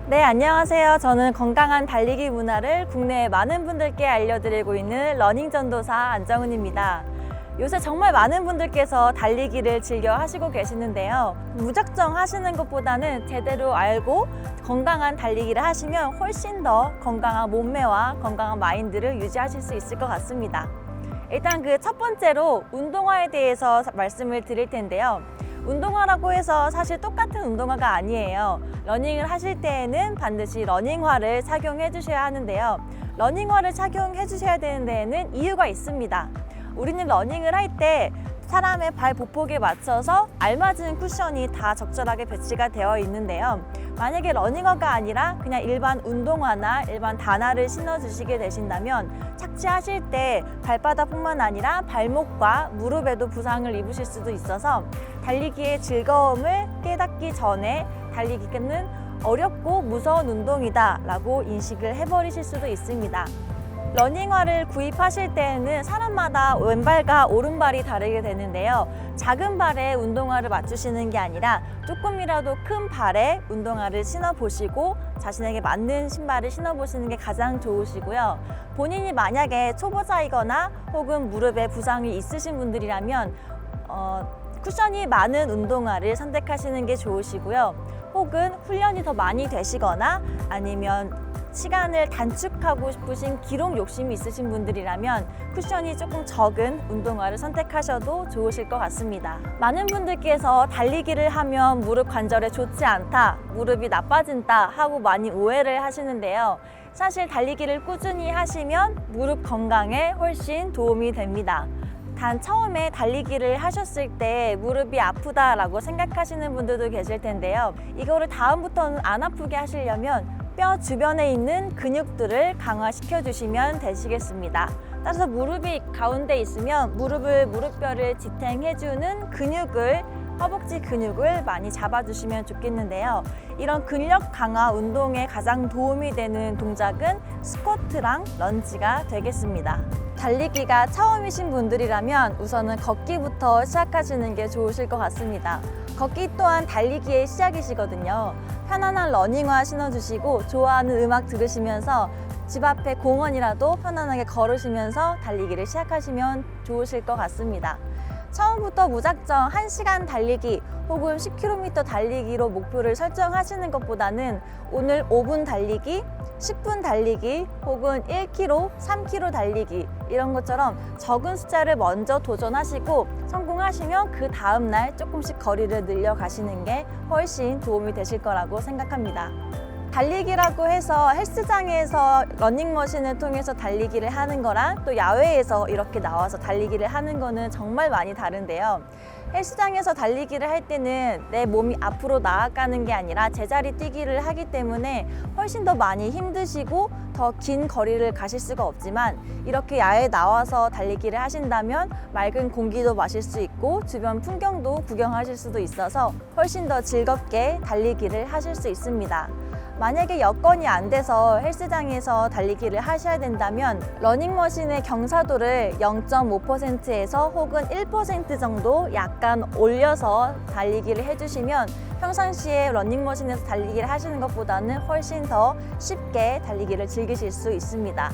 네, 안녕하세요. 저는 건강한 달리기 문화를 국내의 많은 분들께 알려드리고 있는 러닝 전도사 안정은입니다. 요새 정말 많은 분들께서 달리기를 즐겨 하시고 계시는데요. 무작정 하시는 것보다는 제대로 알고 건강한 달리기를 하시면 훨씬 더 건강한 몸매와 건강한 마인드를 유지하실 수 있을 것 같습니다. 일단 그 첫 번째로 운동화에 대해서 말씀을 드릴 텐데요. 운동화라고 해서 사실 똑같은 운동화가 아니에요. 러닝을 하실 때에는 반드시 러닝화를 착용해 주셔야 하는데요. 러닝화를 착용해 주셔야 되는 데에는 이유가 있습니다. 우리는 러닝을 할 때 사람의 발 보폭에 맞춰서 알맞은 쿠션이 다 적절하게 배치가 되어 있는데요. 만약에 러닝화가 아니라 그냥 일반 운동화나 일반 단화를 신어 주시게 되신다면 착지하실 때 발바닥뿐만 아니라 발목과 무릎에도 부상을 입으실 수도 있어서 달리기의 즐거움을 깨닫기 전에 달리기는 어렵고 무서운 운동이다 라고 인식을 해버리실 수도 있습니다. 러닝화를 구입하실 때에는 사람마다 왼발과 오른발이 다르게 되는데요. 작은 발에 운동화를 맞추시는 게 아니라 조금이라도 큰 발에 운동화를 신어보시고 자신에게 맞는 신발을 신어보시는 게 가장 좋으시고요. 본인이 만약에 초보자이거나 혹은 무릎에 부상이 있으신 분들이라면 쿠션이 많은 운동화를 선택하시는 게 좋으시고요. 혹은 훈련이 더 많이 되시거나 아니면 시간을 단축하고 싶으신 기록 욕심이 있으신 분들이라면 쿠션이 조금 적은 운동화를 선택하셔도 좋으실 것 같습니다. 많은 분들께서 달리기를 하면 무릎 관절에 좋지 않다, 무릎이 나빠진다 하고 많이 오해를 하시는데요. 사실 달리기를 꾸준히 하시면 무릎 건강에 훨씬 도움이 됩니다. 단 처음에 달리기를 하셨을 때 무릎이 아프다라고 생각하시는 분들도 계실 텐데요. 이거를 다음부터는 안 아프게 하시려면 뼈 주변에 있는 근육들을 강화시켜 주시면 되시겠습니다. 따라서 무릎이 가운데 있으면 무릎뼈를 지탱해 주는 근육을 허벅지 근육을 많이 잡아주시면 좋겠는데요. 이런 근력 강화 운동에 가장 도움이 되는 동작은 스쿼트랑 런지가 되겠습니다. 달리기가 처음이신 분들이라면 우선은 걷기부터 시작하시는 게 좋으실 것 같습니다. 걷기 또한 달리기의 시작이시거든요. 편안한 러닝화 신어주시고 좋아하는 음악 들으시면서 집 앞에 공원이라도 편안하게 걸으시면서 달리기를 시작하시면 좋으실 것 같습니다. 처음부터 무작정 1시간 달리기 혹은 10km 달리기로 목표를 설정하시는 것보다는 오늘 5분 달리기, 10분 달리기 혹은 1km, 3km 달리기 이런 것처럼 적은 숫자를 먼저 도전하시고 성공하시면 그 다음날 조금씩 거리를 늘려가시는 게 훨씬 도움이 되실 거라고 생각합니다. 달리기라고 해서 헬스장에서 러닝머신을 통해서 달리기를 하는 거랑 또 야외에서 이렇게 나와서 달리기를 하는 거는 정말 많이 다른데요. 헬스장에서 달리기를 할 때는 내 몸이 앞으로 나아가는 게 아니라 제자리 뛰기를 하기 때문에 훨씬 더 많이 힘드시고 더 긴 거리를 가실 수가 없지만 이렇게 야외에 나와서 달리기를 하신다면 맑은 공기도 마실 수 있고 주변 풍경도 구경하실 수도 있어서 훨씬 더 즐겁게 달리기를 하실 수 있습니다. 만약에 여건이 안 돼서 헬스장에서 달리기를 하셔야 된다면 러닝머신의 경사도를 0.5%에서 혹은 1% 정도 약간 올려서 달리기를 해주시면 평상시에 러닝머신에서 달리기를 하시는 것보다는 훨씬 더 쉽게 달리기를 즐기실 수 있습니다.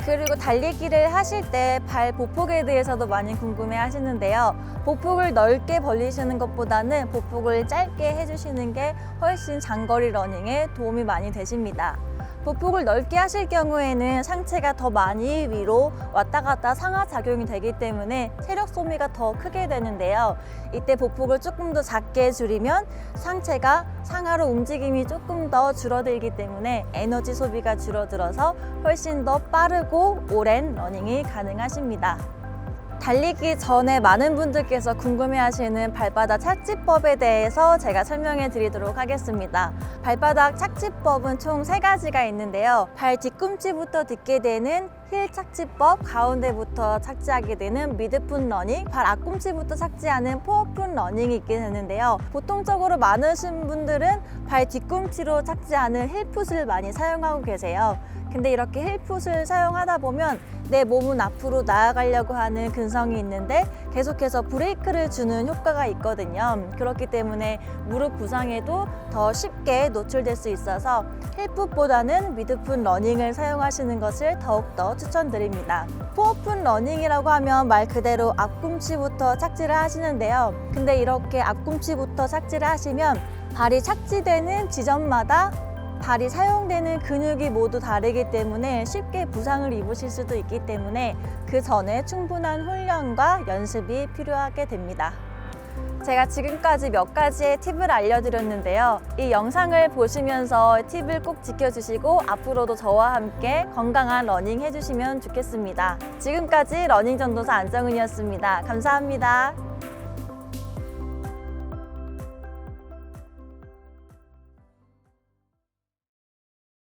그리고 달리기를 하실 때 발 보폭에 대해서도 많이 궁금해 하시는데요. 보폭을 넓게 벌리시는 것보다는 보폭을 짧게 해주시는 게 훨씬 장거리 러닝에 도움이 많이 되십니다. 보폭을 넓게 하실 경우에는 상체가 더 많이 위로 왔다 갔다 상하작용이 되기 때문에 체력 소비가 더 크게 되는데요. 이때 보폭을 조금 더 작게 줄이면 상체가 상하로 움직임이 조금 더 줄어들기 때문에 에너지 소비가 줄어들어서 훨씬 더 빠르고 오랜 러닝이 가능하십니다. 달리기 전에 많은 분들께서 궁금해하시는 발바닥 착지법에 대해서 제가 설명해 드리도록 하겠습니다. 발바닥 착지법은 총 3가지가 있는데요. 발 뒤꿈치부터 딛게 되는 힐 착지법, 가운데부터 착지하게 되는 미드풋 러닝, 발 앞꿈치부터 착지하는 포어풋 러닝이 있게 되는데요. 보통적으로 많으신 분들은 발 뒤꿈치로 착지하는 힐풋을 많이 사용하고 계세요. 근데 이렇게 힐풋을 사용하다 보면 내 몸은 앞으로 나아가려고 하는 근성이 있는데 계속해서 브레이크를 주는 효과가 있거든요. 그렇기 때문에 무릎 부상에도 더 쉽게 노출될 수 있어서 힐풋보다는 미드풋 러닝을 사용하시는 것을 더욱더 추천드립니다. 포어풋 러닝이라고 하면 말 그대로 앞꿈치부터 착지를 하시는데요. 근데 이렇게 앞꿈치부터 착지를 하시면 발이 착지되는 지점마다 발이 사용되는 근육이 모두 다르기 때문에 쉽게 부상을 입으실 수도 있기 때문에 그 전에 충분한 훈련과 연습이 필요하게 됩니다. 제가 지금까지 몇 가지의 팁을 알려드렸는데요. 이 영상을 보시면서 팁을 꼭 지켜주시고 앞으로도 저와 함께 건강한 러닝 해주시면 좋겠습니다. 지금까지 러닝 전도사 안정은이었습니다. 감사합니다.